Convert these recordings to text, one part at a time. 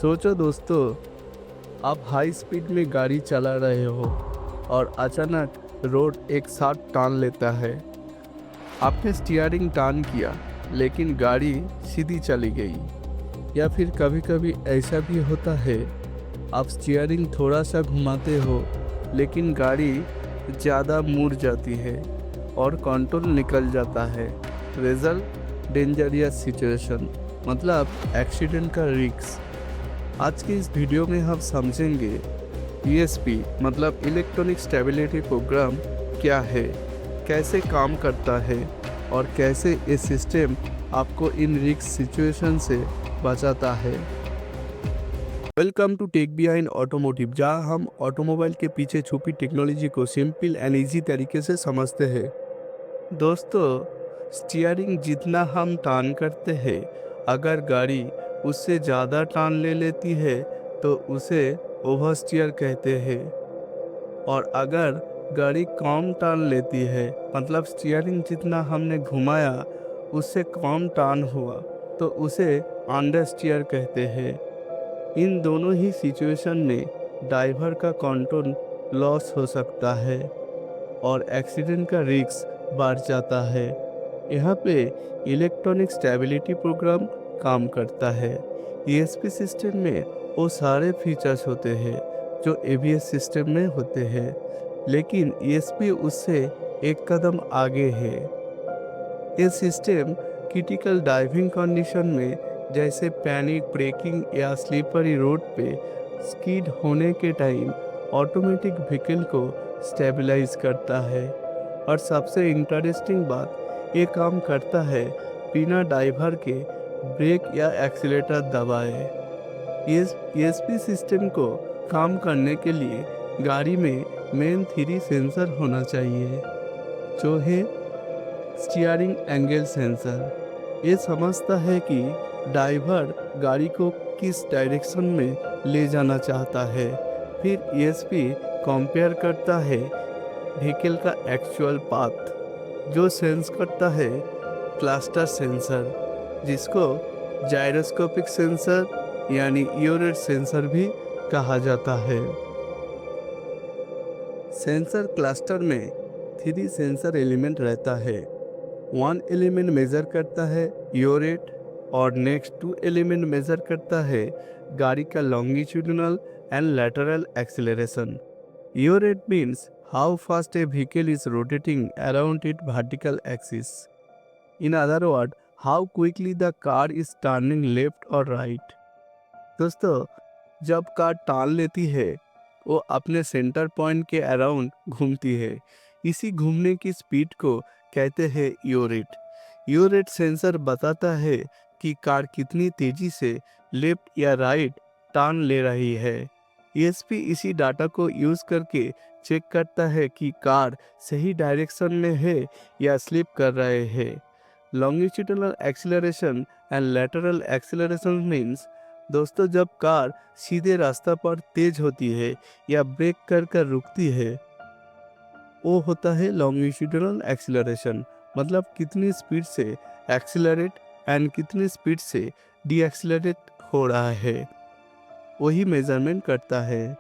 सोचो दोस्तों, आप हाई स्पीड में गाड़ी चला रहे हो और अचानक रोड एक साथ टान लेता है। आपने स्टीयरिंग टर्न किया लेकिन गाड़ी सीधी चली गई। या फिर कभी कभी ऐसा भी होता है, आप स्टीयरिंग थोड़ा सा घुमाते हो लेकिन गाड़ी ज़्यादा मुड़ जाती है और कंट्रोल निकल जाता है। रिजल्ट डेंजरियस सिचुएशन, मतलब एक्सीडेंट का रिस्क। आज के इस वीडियो में हम समझेंगे ईएसपी मतलब इलेक्ट्रॉनिक स्टेबिलिटी प्रोग्राम क्या है, कैसे काम करता है और कैसे ये सिस्टम आपको इन रिस्क सिचुएशन से बचाता है। Welcome to Tech Behind Automotive, जहां हम ऑटोमोबाइल के पीछे छुपी टेक्नोलॉजी को सिंपल एंड इजी तरीके से समझते हैं। दोस्तों, स्टीयरिंग जितना हम टर्न करते हैं, अगर गाड़ी उससे ज़्यादा टर्न ले लेती है तो उसे ओवर स्टीयर कहते हैं। और अगर गाड़ी कम टर्न लेती है, मतलब स्टीयरिंग जितना हमने घुमाया उससे कम टर्न हुआ, तो उसे अंडर स्टीयर कहते हैं। इन दोनों ही सिचुएशन में ड्राइवर का कंट्रोल लॉस हो सकता है और एक्सीडेंट का रिस्क बढ़ जाता है। यहाँ पे इलेक्ट्रॉनिक स्टेबिलिटी प्रोग्राम काम करता है। ईएसपी सिस्टम में वो सारे फीचर्स होते हैं जो एबीएस सिस्टम में होते हैं, लेकिन ईएसपी उससे एक कदम आगे है। ये सिस्टम क्रिटिकल ड्राइविंग कंडीशन में, जैसे पैनिक ब्रेकिंग या स्लीपरी रोड पे स्किड होने के टाइम, ऑटोमेटिक व्हीकल को स्टेबलाइज करता है। और सबसे इंटरेस्टिंग बात, ये काम करता है बिना ड्राइवर के ब्रेक या एक्सीलेटर दबाए। इस ईएसपी सिस्टम को काम करने के लिए गाड़ी में मेन 3 सेंसर होना चाहिए, जो है स्टीयरिंग एंगल सेंसर। ये समझता है कि ड्राइवर गाड़ी को किस डायरेक्शन में ले जाना चाहता है। फिर ईएसपी कंपेयर करता है व्हीकल का एक्चुअल पाथ, जो सेंस करता है क्लस्टर सेंसर, जिसको जायरोस्कोपिक सेंसर यानी ईओरेट सेंसर भी कहा जाता है। सेंसर क्लस्टर में 3 सेंसर एलिमेंट रहता है। 1 एलिमेंट मेजर करता है ईओरेट और नेक्स्ट 2 एलिमेंट मेजर करता है गाड़ी का longitudinal and lateral acceleration. Yaw rate means how fast a vehicle is rotating around it vertical axis. In other word, how quickly the car is turning left और right. दोस्तों, जब कार टर्न लेती है, वो अपने सेंटर पॉइंट के around घूमती है। इसी घूमने की स्पीड को कहते हैं ईओरेट। ईओरेट सेंसर बताता है कि कार कितनी तेजी से लेफ्ट या राइट टर्न ले रही है। ईएसपी इसी डाटा को यूज करके चेक करता है कि कार सही डायरेक्शन में है या स्लिप कर रहे हैं। Longitudinal acceleration and lateral acceleration means, दोस्तों, जब कार सीधे रास्ता पर तेज होती है या ब्रेक कर रुकती है, वो होता है लॉन्गिट्यूडिनल एक्सीलरेशन, मतलब कितनी स्पीड से एक्सीलरेट एंड कितनी स्पीड से डी एक्सीलरेट हो रहा है, वही मेजरमेंट करता है।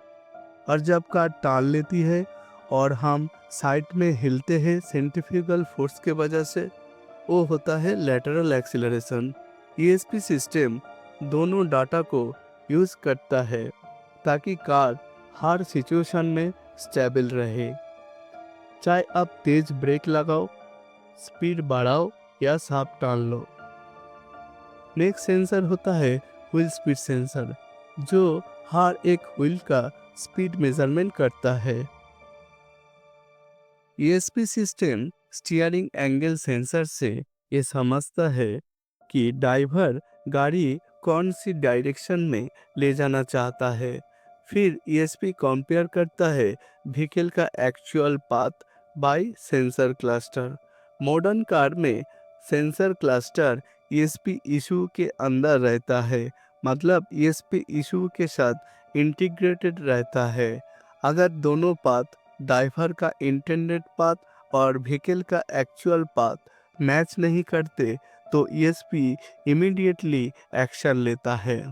और जब कार टाल लेती है और हम साइड में हिलते हैं सेंट्रीफ्यूगल फोर्स के वजह से, वो होता है लैटरल एक्सीलरेशन। ईएसपी सिस्टम दोनों डाटा को यूज करता है ताकि कार हर सिचुएशन में स्टेबल रहे, चाहे आप तेज ब्रेक लगाओ, स्पीड बढ़ाओ या साफ टाल लो। नेक्स्ट सेंसर होता है व्हील स्पीड सेंसर, जो हर एक व्हील का स्पीड मेजरमेंट करता है। ESP system steering angle sensor से ये समझता है कि ड्राइवर गाड़ी कौन सी डायरेक्शन में ले जाना चाहता है। फिर ईएसपी कंपेयर करता है व्हीकल का actual path by sensor cluster. Modern car में सेंसर क्लस्टर ईएसपी इशू के अंदर रहता है, मतलब ईएसपी इशू के साथ इंटीग्रेटेड रहता है। अगर दोनों पाथ, ड्राइवर का इंटेंडेड पाथ और व्हीकल का एक्चुअल पाथ, मैच नहीं करते, तो ईएसपी इमीडिएटली एक्शन लेता है।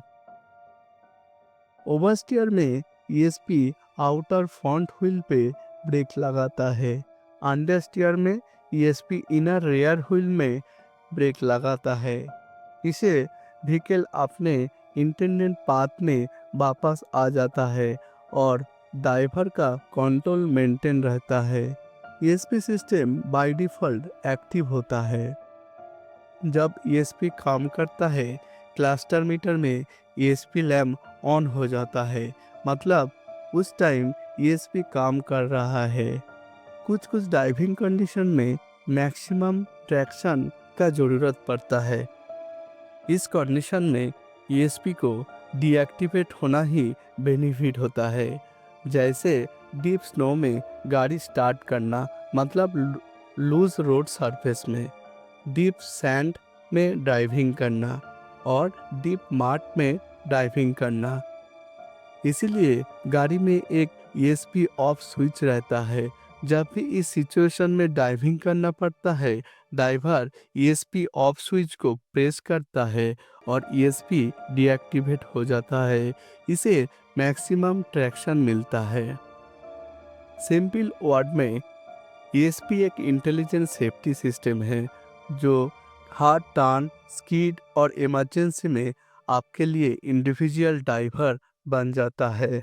ओवरस्टीयर में ईएसपी आउटर फ्रंट व्हील पे ब्रेक लगाता है। अंडरस्टीयर में ईएसपी इनर रेयर व्हील में ब्रेक लगाता है। इसे व्हीकल अपने इंटेंडेड पाथ में वापस आ जाता है और ड्राइवर का कंट्रोल मेंटेन रहता है। ESP system by default active होता है। जब ईएसपी काम करता है, क्लस्टर मीटर में ईएसपी लैम्प ऑन हो जाता है, मतलब उस टाइम ईएसपी काम कर रहा है। कुछ कुछ ड्राइविंग कंडीशन में मैक्सिमम ट्रैक्शन का ज़रूरत पड़ता है। इस कंडीशन में ईएसपी को डीएक्टिवेट होना ही बेनिफिट होता है। जैसे डीप स्नो में गाड़ी स्टार्ट करना, मतलब लूज रोड सरफेस में, डीप सैंड में ड्राइविंग करना और डीप मार्ट में ड्राइविंग करना। इसीलिए गाड़ी में एक ईएसपी ऑफ स्विच रहता है। जब भी इस सिचुएशन में ड्राइविंग करना पड़ता है, ड्राइवर ईएसपी ऑफ स्विच को प्रेस करता है और ईएसपी डीएक्टिवेट हो जाता है। इसे मैक्सिमम ट्रैक्शन मिलता है। सिंपल वर्ड में ईएसपी एक इंटेलिजेंट सेफ्टी सिस्टम है जो हार्ड टर्न, स्किड और इमरजेंसी में आपके लिए इंडिविजुअल ड्राइवर बन जाता है।